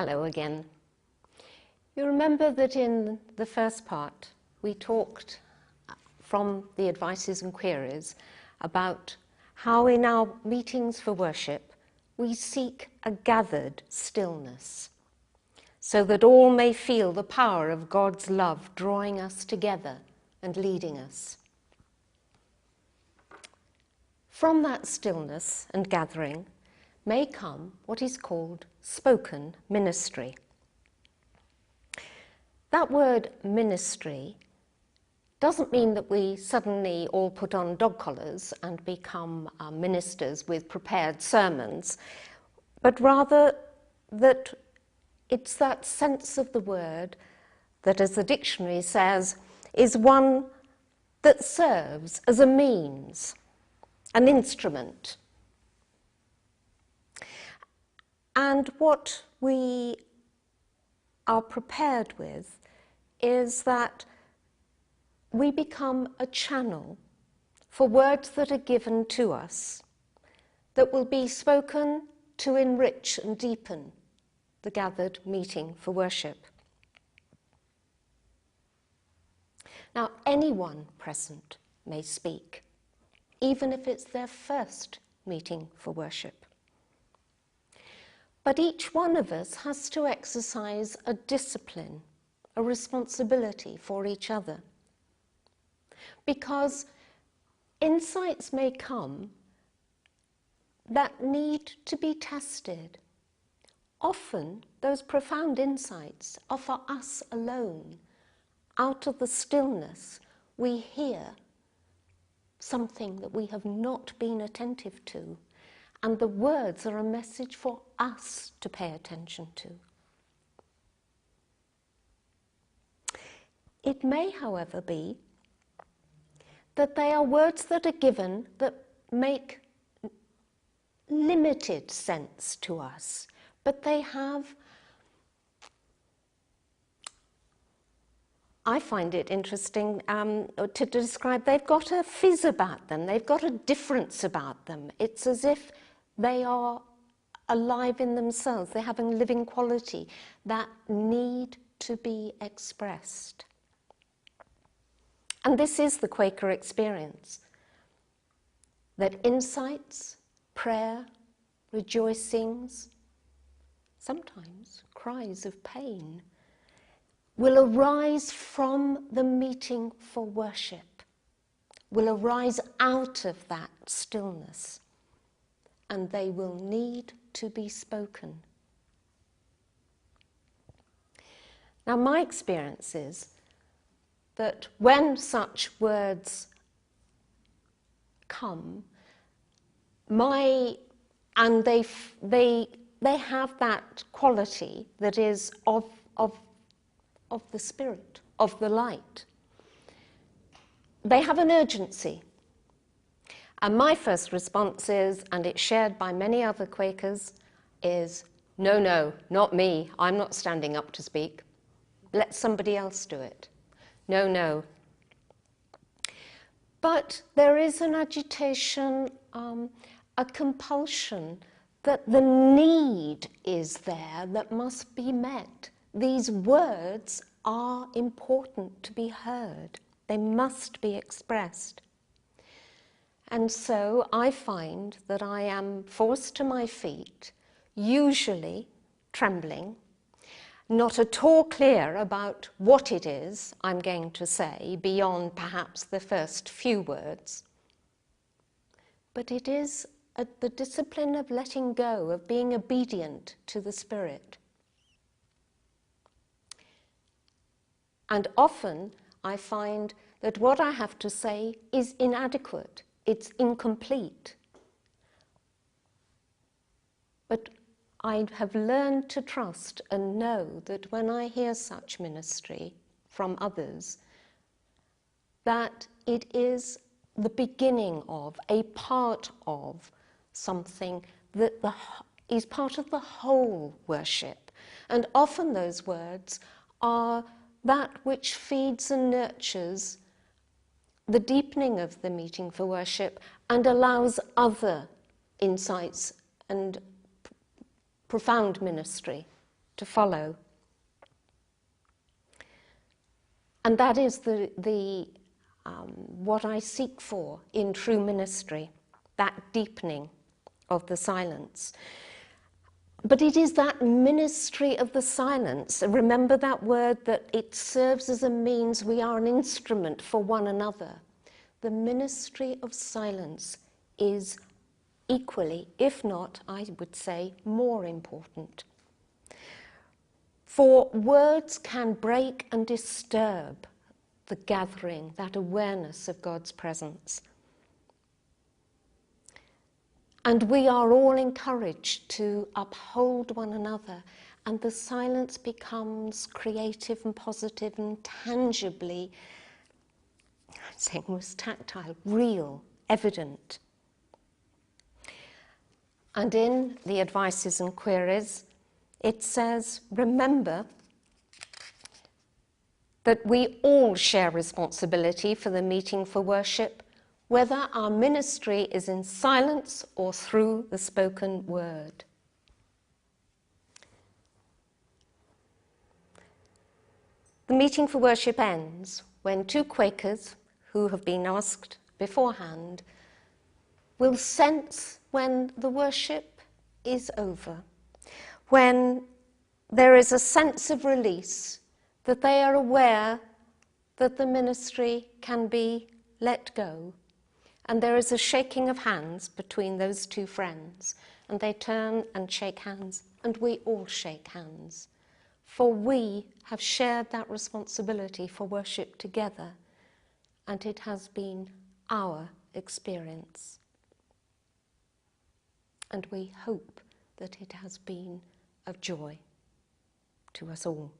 Hello again. You remember that in the first part we talked from the advices and queries about how in our meetings for worship we seek a gathered stillness so that all may feel the power of God's love drawing us together and leading us. From that stillness and gathering may come what is called spoken ministry. That word ministry doesn't mean that we suddenly all put on dog collars and become ministers with prepared sermons, but rather that it's that sense of the word that, as the dictionary says, is one that serves as a means, an instrument. And what we are prepared with is that we become a channel for words that are given to us that will be spoken to enrich and deepen the gathered meeting for worship. Now, anyone present may speak, even if it's their first meeting for worship. But each one of us has to exercise a discipline, a responsibility for each other. Because insights may come that need to be tested. Often those profound insights are for us alone. Out of the stillness, we hear something that we have not been attentive to. And the words are a message for us to pay attention to. It may, however, be that they are words that are given that make limited sense to us, but they have, I find it interesting to describe, they've got a fizz about them, they've got a difference about them. It's as if they are alive in themselves, they have a living quality that need to be expressed. And this is the Quaker experience, that insights, prayer, rejoicings, sometimes cries of pain, will arise from the meeting for worship, will arise out of that stillness. And they will need to be spoken. Now, my experience is that when such words come, and they have that quality that is of the Spirit, of the light. They have an urgency. And my first response is, and it's shared by many other Quakers, is, no, not me. I'm not standing up to speak. Let somebody else do it. No. But there is an agitation, a compulsion that the need is there that must be met. These words are important to be heard. They must be expressed. And so I find that I am forced to my feet, usually trembling, not at all clear about what it is I'm going to say beyond perhaps the first few words. But it is the discipline of letting go, of being obedient to the Spirit. And often I find that what I have to say is inadequate. It's incomplete. But I have learned to trust and know that when I hear such ministry from others, that it is the beginning of, a part of something that is part of the whole worship. And often those words are that which feeds and nurtures the deepening of the meeting for worship and allows other insights and profound ministry to follow. And that is what I seek for in true ministry, that deepening of the silence. But it is that ministry of the silence, remember that word, that it serves as a means, we are an instrument for one another. The ministry of silence is equally, if not, I would say, more important. For words can break and disturb the gathering, that awareness of God's presence. And we are all encouraged to uphold one another, and the silence becomes creative and positive and tangibly, I'm saying was tactile, real, evident. And in the advices and queries, it says, remember that we all share responsibility for the meeting for worship, whether our ministry is in silence or through the spoken word. The meeting for worship ends when two Quakers, who have been asked beforehand, will sense when the worship is over, when there is a sense of release, that they are aware that the ministry can be let go. And there is a shaking of hands between those two friends, and they turn and shake hands, and we all shake hands. For we have shared that responsibility for worship together, and it has been our experience. And we hope that it has been of joy to us all.